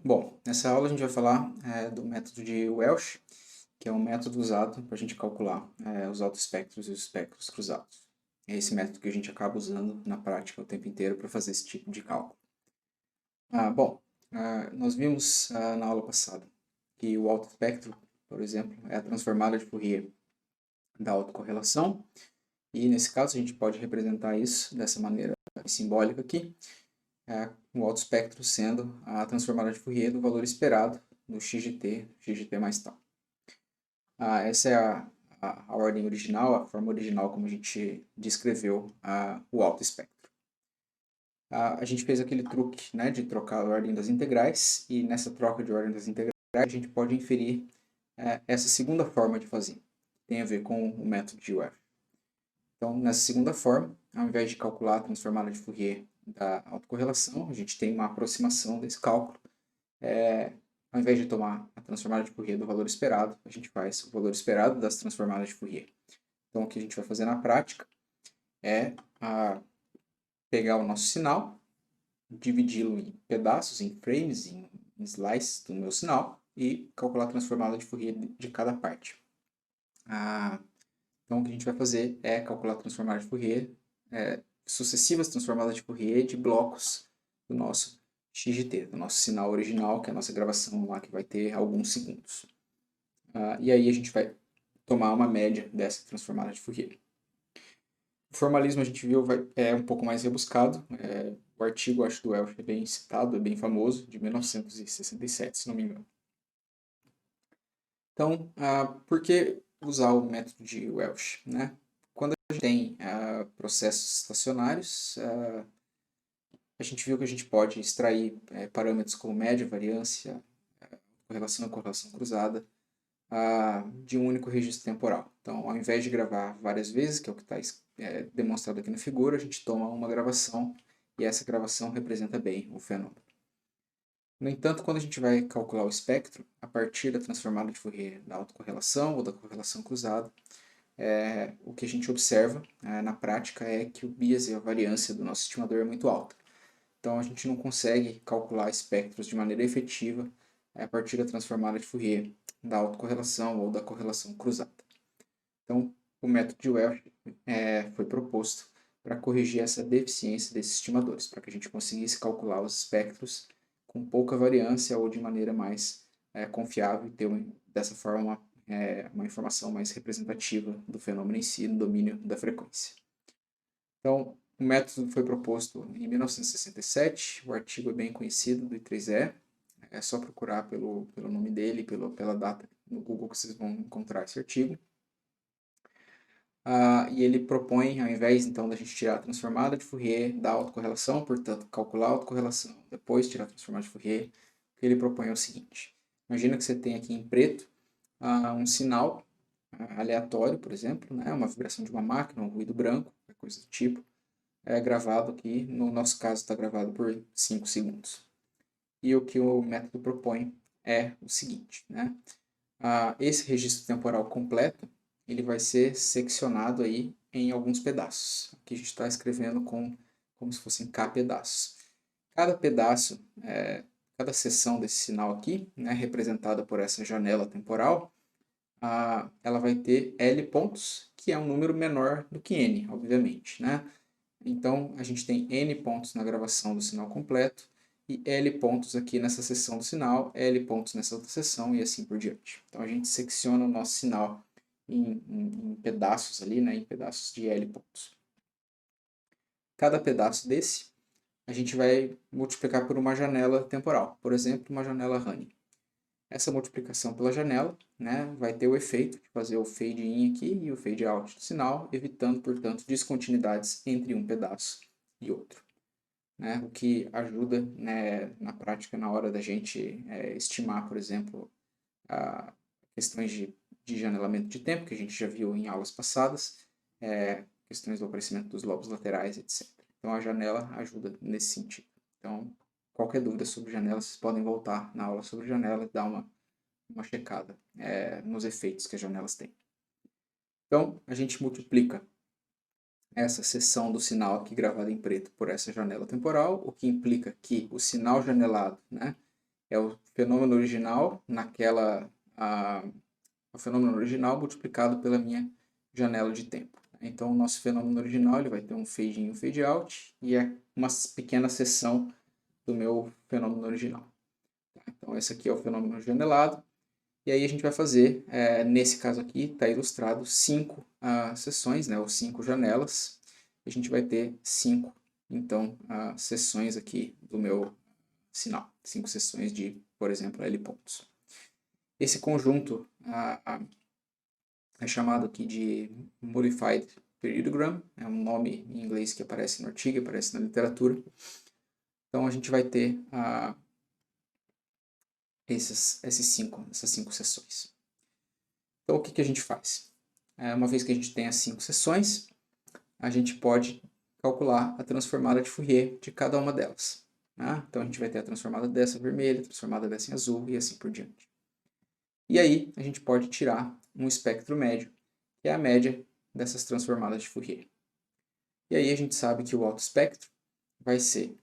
Bom, nessa aula a gente vai falar do método de Welsh, que é um método usado para a gente calcular os autoespectros e os espectros cruzados. É esse método que a gente acaba usando na prática o tempo inteiro para fazer esse tipo de cálculo. Nós vimos na aula passada que o autoespectro, por exemplo, é a transformada de Fourier da autocorrelação, e nesse caso a gente pode representar isso dessa maneira simbólica aqui, o autoespectro sendo a transformada de Fourier do valor esperado do x de t mais tal. Essa é a ordem original, a forma original como a gente descreveu o autoespectro. A gente fez aquele truque, né, de trocar a ordem das integrais, e nessa troca de ordem das integrais a gente pode inferir essa segunda forma de fazer, que tem a ver com o método de Euler. Então, nessa segunda forma, ao invés de calcular a transformada de Fourier da autocorrelação, a gente tem uma aproximação desse cálculo. Ao invés de tomar a transformada de Fourier do valor esperado, a gente faz o valor esperado das transformadas de Fourier. Então, o que a gente vai fazer na prática é pegar o nosso sinal, dividi-lo em pedaços, em frames, em slices do meu sinal e calcular a transformada de Fourier de cada parte. Então, o que a gente vai fazer é calcular a transformada de Fourier, sucessivas transformadas de Fourier de blocos do nosso x de t, do nosso sinal original, que é a nossa gravação lá, que vai ter alguns segundos. E aí a gente vai tomar uma média dessa transformada de Fourier. O formalismo a gente viu é um pouco mais rebuscado. O artigo, acho, do Welsh é bem citado, é bem famoso, de 1967, se não me engano. Então, por que usar o método de Welsh, né? Quando a gente tem processos estacionários, a gente viu que a gente pode extrair parâmetros como média, variância, correlação e correlação cruzada de um único registro temporal. Então, ao invés de gravar várias vezes, que é o que está demonstrado aqui na figura, a gente toma uma gravação e essa gravação representa bem o fenômeno. No entanto, quando a gente vai calcular o espectro, a partir da transformada de Fourier da autocorrelação ou da correlação cruzada, o que a gente observa na prática é que o bias e a variância do nosso estimador é muito alta. Então, a gente não consegue calcular espectros de maneira efetiva a partir da transformada de Fourier da autocorrelação ou da correlação cruzada. Então, o método de Welsh foi proposto para corrigir essa deficiência desses estimadores, para que a gente conseguisse calcular os espectros com pouca variância ou de maneira mais confiável e ter dessa forma uma informação mais representativa do fenômeno em si, no domínio da frequência. Então, o método foi proposto em 1967, o artigo é bem conhecido, do I3E, é só procurar pelo nome dele, pela data no Google que vocês vão encontrar esse artigo. E ele propõe, ao invés então da gente tirar a transformada de Fourier da autocorrelação, portanto, calcular a autocorrelação, depois tirar a transformada de Fourier, o que ele propõe é o seguinte. Imagina que você tem aqui em preto um sinal aleatório, por exemplo, né, uma vibração de uma máquina, um ruído branco, coisa do tipo, gravado aqui, no nosso caso está gravado por 5 segundos. E o que o método propõe é o seguinte, né? Esse registro temporal completo, ele vai ser seccionado aí em alguns pedaços. Aqui a gente está escrevendo como se fossem K pedaços. Cada pedaço, cada seção desse sinal aqui, né, representada por essa janela temporal, ela vai ter L pontos, que é um número menor do que N, obviamente, né? Então, a gente tem N pontos na gravação do sinal completo e L pontos aqui nessa seção do sinal, L pontos nessa outra seção e assim por diante. Então, a gente secciona o nosso sinal em pedaços ali, né, em pedaços de L pontos. Cada pedaço desse, a gente vai multiplicar por uma janela temporal, por exemplo, uma janela Honey. Essa multiplicação pela janela, né, vai ter o efeito de fazer o fade in aqui e o fade out do sinal, evitando, portanto, descontinuidades entre um pedaço e outro. Né, o que ajuda, né, na prática na hora da gente estimar, por exemplo, questões de janelamento de tempo, que a gente já viu em aulas passadas, questões do aparecimento dos lobos laterais, etc. Então a janela ajuda nesse sentido. Então, qualquer dúvida sobre janela, vocês podem voltar na aula sobre janela e dar uma checada nos efeitos que as janelas têm. Então, a gente multiplica essa seção do sinal aqui gravada em preto por essa janela temporal, o que implica que o sinal janelado, né, é o fenômeno original o fenômeno original multiplicado pela minha janela de tempo. Então, o nosso fenômeno original ele vai ter um fade in e um fade out, e é uma pequena seção do meu fenômeno original. Então, esse aqui é o fenômeno janelado. E aí a gente vai fazer, nesse caso aqui, está ilustrado 5 seções, né, ou 5 janelas. A gente vai ter 5, então, seções aqui do meu sinal. 5 seções de, por exemplo, L pontos. Esse conjunto é chamado aqui de Modified Periodogram, é um nome em inglês que aparece no artigo, aparece na literatura. Então a gente vai ter essas 5 seções. Então o que a gente faz? Uma vez que a gente tem as 5 seções, a gente pode calcular a transformada de Fourier de cada uma delas. Né? Então a gente vai ter a transformada dessa vermelha, a transformada dessa em azul e assim por diante. E aí a gente pode tirar um espectro médio, que é a média dessas transformadas de Fourier. E aí a gente sabe que o alto espectro vai ser,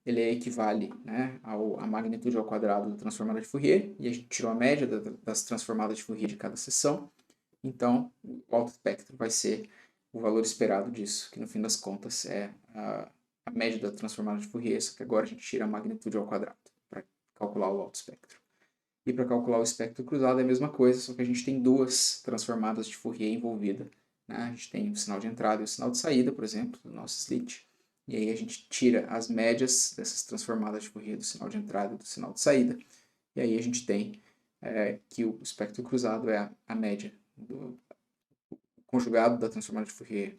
ele equivale, né, à magnitude ao quadrado da transformada de Fourier, e a gente tirou a média das transformadas de Fourier de cada seção, então o alto espectro vai ser o valor esperado disso, que no fim das contas é a média da transformada de Fourier, só que agora a gente tira a magnitude ao quadrado para calcular o alto espectro. E para calcular o espectro cruzado é a mesma coisa, só que a gente tem duas transformadas de Fourier envolvidas. Né? A gente tem o sinal de entrada e o sinal de saída, por exemplo, do nosso slit. E aí a gente tira as médias dessas transformadas de Fourier do sinal de entrada e do sinal de saída. E aí a gente tem que o espectro cruzado é a média do conjugado da transformada de Fourier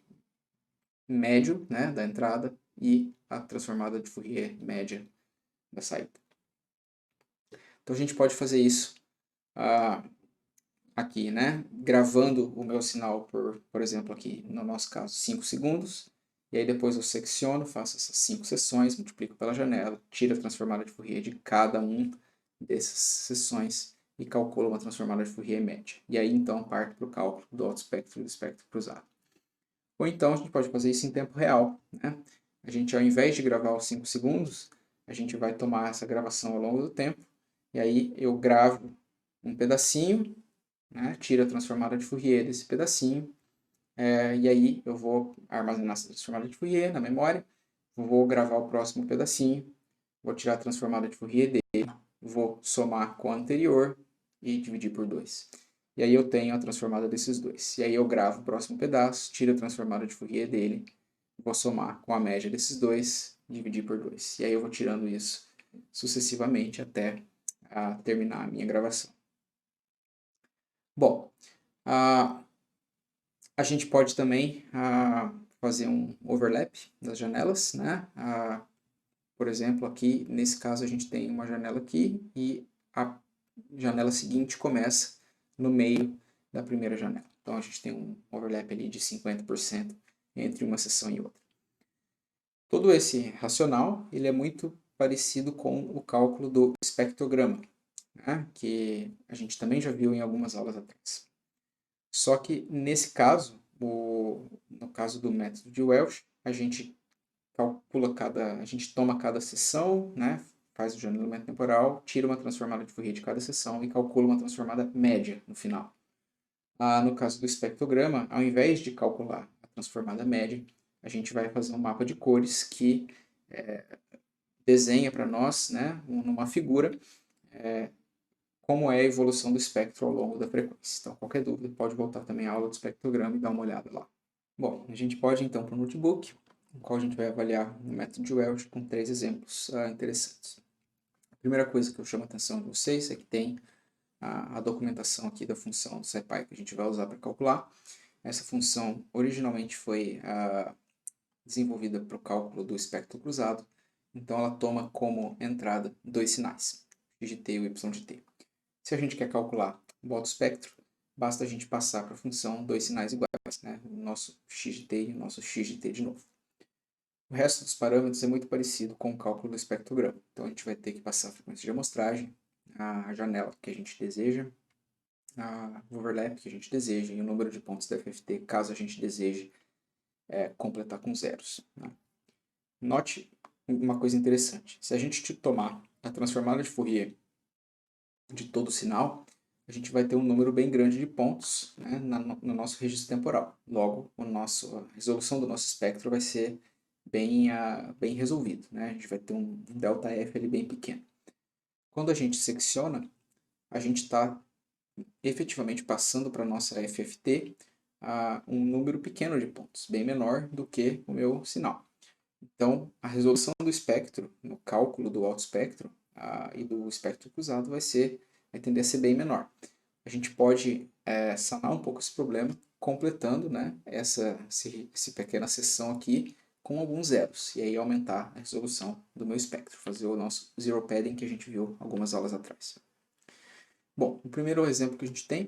médio, né, da entrada, e a transformada de Fourier média da saída. Então a gente pode fazer isso aqui, né? Gravando o meu sinal por exemplo, aqui no nosso caso, 5 segundos. E aí depois eu secciono, faço essas 5 seções, multiplico pela janela, tiro a transformada de Fourier de cada um dessas seções e calculo uma transformada de Fourier média. E aí então parto para o cálculo do alto espectro e do espectro cruzado. Ou então a gente pode fazer isso em tempo real, né? A gente, ao invés de gravar os 5 segundos, a gente vai tomar essa gravação ao longo do tempo, e aí eu gravo um pedacinho, né? Tiro a transformada de Fourier desse pedacinho, e aí eu vou armazenar essa transformada de Fourier na memória, vou gravar o próximo pedacinho, vou tirar a transformada de Fourier dele, vou somar com a anterior e dividir por 2. E aí eu tenho a transformada desses dois. E aí eu gravo o próximo pedaço, tiro a transformada de Fourier dele, vou somar com a média desses dois, dividir por 2. E aí eu vou tirando isso sucessivamente até terminar a minha gravação. Bom, a gente pode também fazer um overlap das janelas, né? Por exemplo, aqui, nesse caso, a gente tem uma janela aqui e a janela seguinte começa no meio da primeira janela. Então, a gente tem um overlap ali de 50% entre uma seção e outra. Todo esse racional, ele é muito parecido com o cálculo do espectrograma, né? Que a gente também já viu em algumas aulas atrás. Só que, nesse caso, no caso do método de Welch, a gente a gente toma cada seção, né, faz o janelamento temporal, tira uma transformada de Fourier de cada seção e calcula uma transformada média no final. No caso do espectrograma, ao invés de calcular a transformada média, a gente vai fazer um mapa de cores que desenha para nós, né, numa figura, como é a evolução do espectro ao longo da frequência. Então, qualquer dúvida, pode voltar também à aula do espectrograma e dar uma olhada lá. Bom, a gente pode então para o notebook, no qual a gente vai avaliar o método de Welch com 3 exemplos interessantes. A primeira coisa que eu chamo a atenção de vocês é que tem a documentação aqui da função do SciPy que a gente vai usar para calcular. Essa função originalmente foi desenvolvida para o cálculo do espectro cruzado, então ela toma como entrada dois sinais, x de t e o y de t. Se a gente quer calcular o alto espectro, basta a gente passar para a função dois sinais iguais, né? O nosso x de t e o nosso x de t de novo. O resto dos parâmetros é muito parecido com o cálculo do espectrograma. Então a gente vai ter que passar a frequência de amostragem, a janela que a gente deseja, o overlap que a gente deseja e o número de pontos da FFT, caso a gente deseje completar com zeros. Né? Note uma coisa interessante. Se a gente tomar a transformada de Fourier de todo sinal, a gente vai ter um número bem grande de pontos, né, no nosso registro temporal. Logo, a resolução do nosso espectro vai ser bem resolvido, né? A gente vai ter um ΔF ali bem pequeno. Quando a gente secciona, a gente está efetivamente passando para a nossa FFT um número pequeno de pontos, bem menor do que o meu sinal. Então, a resolução do espectro, no cálculo do alto espectro e do espectro cruzado, vai tender a ser bem menor. A gente pode sanar um pouco esse problema completando, né, essa pequena seção aqui com alguns zeros, e aí aumentar a resolução do meu espectro, fazer o nosso zero padding que a gente viu algumas aulas atrás. Bom, o primeiro exemplo que a gente tem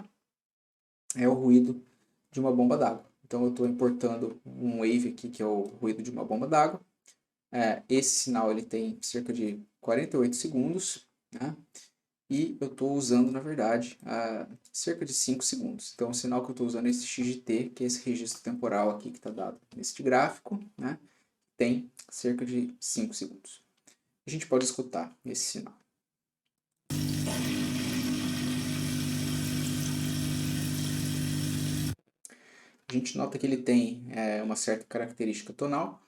é o ruído de uma bomba d'água. Então eu estou importando um wave aqui que é o ruído de uma bomba d'água. Esse sinal ele tem cerca de 48 segundos, né? E eu estou usando, na verdade, cerca de 5 segundos. Então o sinal que eu estou usando é esse XGT, que é esse registro temporal aqui que está dado nesse gráfico, né? Tem cerca de 5 segundos. A gente pode escutar esse sinal. A gente nota que ele tem uma certa característica tonal,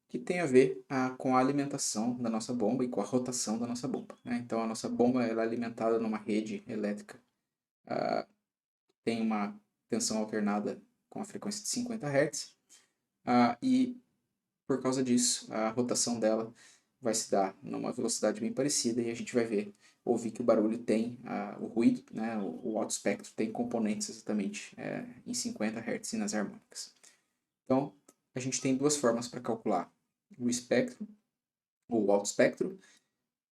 que tem a ver com a alimentação da nossa bomba e com a rotação da nossa bomba, né? Então a nossa bomba ela é alimentada numa rede elétrica, tem uma tensão alternada com a frequência de 50 Hz, e por causa disso a rotação dela vai se dar numa velocidade bem parecida e a gente vai ouvir que o barulho tem o ruído, né? O alto espectro tem componentes exatamente em 50 Hz e nas harmônicas. Então a gente tem duas formas para calcular o espectro, ou o alto espectro,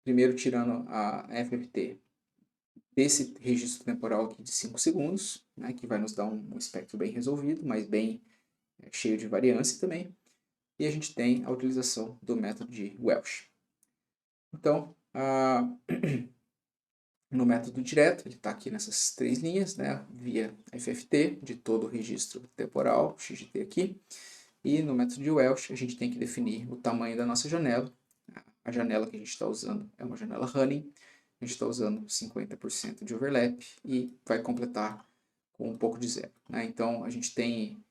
primeiro tirando a FFT desse registro temporal aqui de 5 segundos, né, que vai nos dar um espectro bem resolvido, mas bem cheio de variância também, e a gente tem a utilização do método de Welsh. Então, no método direto, ele está aqui nessas três linhas, né, via FFT de todo o registro temporal, XGT aqui, e no método de Welsh a gente tem que definir o tamanho da nossa janela. A janela que a gente está usando é uma janela running, a gente está usando 50% de overlap e vai completar com um pouco de zero, né? Então a gente tem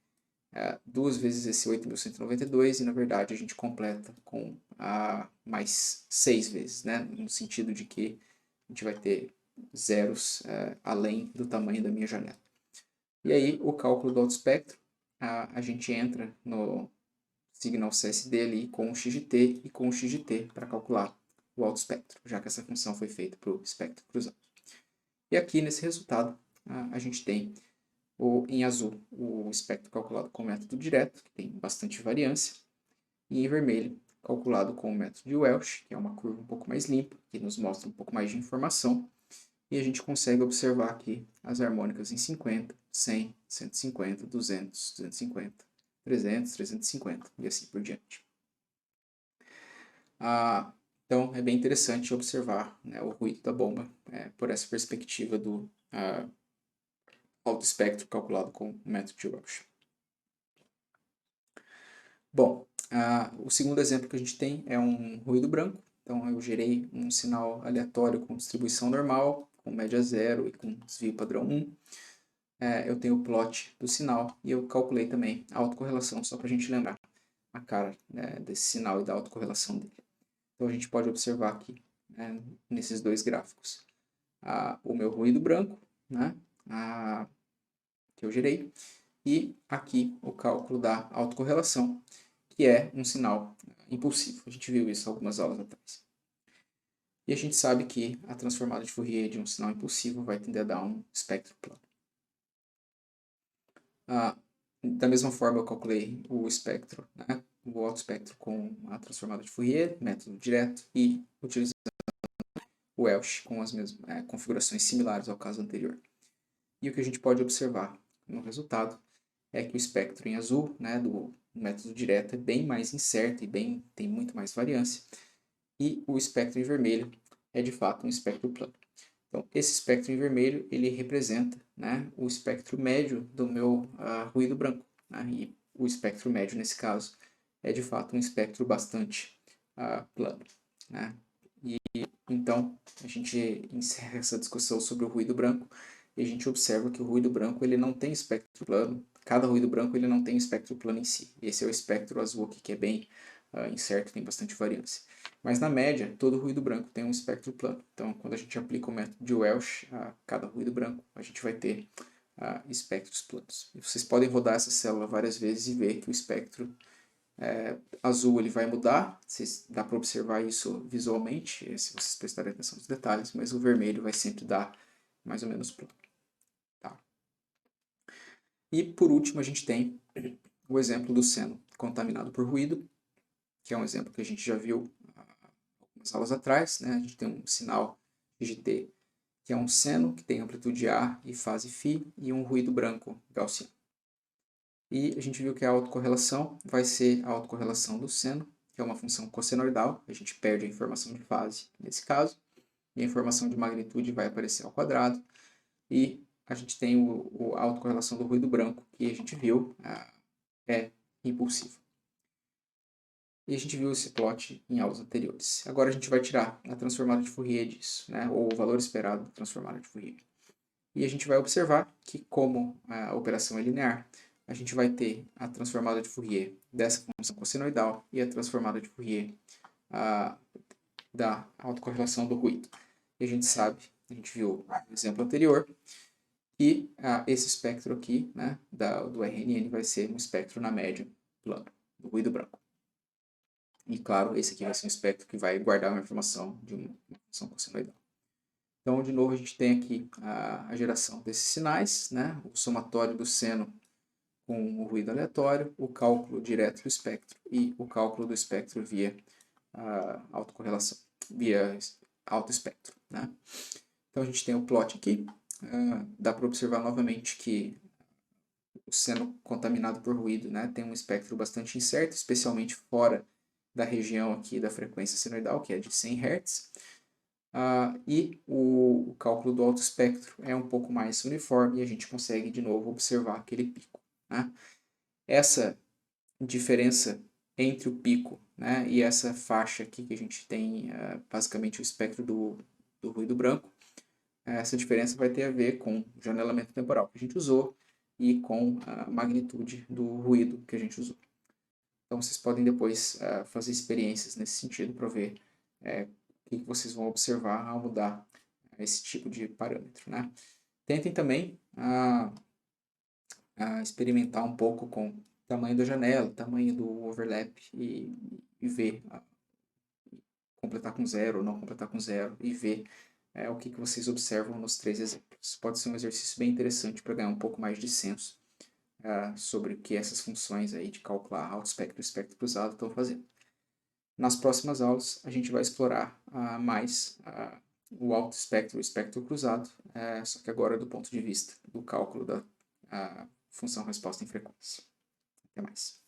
duas vezes esse 8.192 e na verdade a gente completa com mais 6 vezes, né? No sentido de que a gente vai ter zeros além do tamanho da minha janela. E aí o cálculo do alto espectro, a gente entra no signal CSD ali com o XGT e com o XGT para calcular o alto espectro, já que essa função foi feita para o espectro cruzado. E aqui nesse resultado a gente tem em azul o espectro calculado com o método direto, que tem bastante variância, e em vermelho calculado com o método de Welsh, que é uma curva um pouco mais limpa, que nos mostra um pouco mais de informação, e a gente consegue observar aqui as harmônicas em 50, 100, 150, 200, 250, 300, 350 e assim por diante. Então é bem interessante observar, né, o ruído da bomba por essa perspectiva do alto espectro calculado com o método de Welsh. Bom, o segundo exemplo que a gente tem é um ruído branco. Então eu gerei um sinal aleatório com distribuição normal, com média 0 e com desvio padrão 1. Eu tenho o plot do sinal e eu calculei também a autocorrelação, só para a gente lembrar a cara, né, desse sinal e da autocorrelação dele. Então a gente pode observar aqui, né, nesses dois gráficos, o meu ruído branco, né, que eu gerei, e aqui o cálculo da autocorrelação, que é um sinal impulsivo. A gente viu isso algumas aulas atrás. E a gente sabe que a transformada de Fourier de um sinal impulsivo vai tender a dar um espectro plano. Da mesma forma, eu calculei o espectro, né, o alto espectro com a transformada de Fourier, método direto, e utilizando o Welsh com as mesmas configurações similares ao caso anterior. E o que a gente pode observar no resultado é que o espectro em azul, né, do método direto, é bem mais incerto e tem muito mais variância, e o espectro em vermelho é de fato um espectro plano. Então, esse espectro em vermelho, ele representa, né, o espectro médio do meu ruído branco, né, e o espectro médio, nesse caso, é de fato um espectro bastante plano, né. Então, a gente encerra essa discussão sobre o ruído branco e a gente observa que o ruído branco ele não tem espectro plano. Cada ruído branco ele não tem espectro plano em si. Esse é o espectro azul aqui, que é bem incerto, tem bastante variância. Mas na média, todo ruído branco tem um espectro plano. Então, quando a gente aplica o método de Welch a cada ruído branco, a gente vai ter espectros planos. E vocês podem rodar essa célula várias vezes e ver que o espectro azul ele vai mudar, dá para observar isso visualmente, se vocês prestarem atenção nos detalhes, mas o vermelho vai sempre dar mais ou menos plano. Tá? E por último a gente tem o exemplo do seno contaminado por ruído, que é um exemplo que a gente já viu algumas aulas atrás, né? A gente tem um sinal GT, que é um seno que tem amplitude A e fase φ, e um ruído branco gaussiano. E a gente viu que a autocorrelação vai ser a autocorrelação do seno, que é uma função cossenoidal, a gente perde a informação de fase nesse caso, e a informação de magnitude vai aparecer ao quadrado, e a gente tem a autocorrelação do ruído branco, que a gente viu é impulsivo. E a gente viu esse plot em aulas anteriores. Agora a gente vai tirar a transformada de Fourier disso, né, ou o valor esperado da transformada de Fourier. E a gente vai observar que, como a operação é linear, a gente vai ter a transformada de Fourier dessa função cossenoidal e a transformada de Fourier da autocorrelação do ruído. E a gente sabe, a gente viu no exemplo anterior, que esse espectro aqui, né, do RNN vai ser um espectro na média plano, do ruído branco. E claro, esse aqui vai ser um espectro que vai guardar uma informação de uma função cossenoidal. Então, de novo, a gente tem aqui a geração desses sinais, né? O somatório do seno com o ruído aleatório, o cálculo direto do espectro e o cálculo do espectro via autocorrelação, via autoespectro, né? Então, a gente tem o plot aqui. Dá para observar novamente que o seno contaminado por ruído, né, tem um espectro bastante incerto, especialmente fora da região aqui da frequência senoidal, que é de 100 Hz. E o cálculo do alto espectro é um pouco mais uniforme e a gente consegue de novo observar aquele pico. Né? Essa diferença entre o pico, né, e essa faixa aqui que a gente tem basicamente o espectro do ruído branco, essa diferença vai ter a ver com o janelamento temporal que a gente usou e com a magnitude do ruído que a gente usou. Então vocês podem depois fazer experiências nesse sentido para ver o que vocês vão observar ao mudar esse tipo de parâmetro. Né? Tentem também experimentar um pouco com o tamanho da janela, tamanho do overlap e ver, completar com zero ou não completar com zero e ver o que vocês observam nos 3 exemplos. Pode ser um exercício bem interessante para ganhar um pouco mais de senso sobre o que essas funções aí de calcular alto espectro e espectro cruzado estão fazendo. Nas próximas aulas, a gente vai explorar mais o alto espectro e o espectro cruzado, só que agora do ponto de vista do cálculo da função resposta em frequência. Até mais.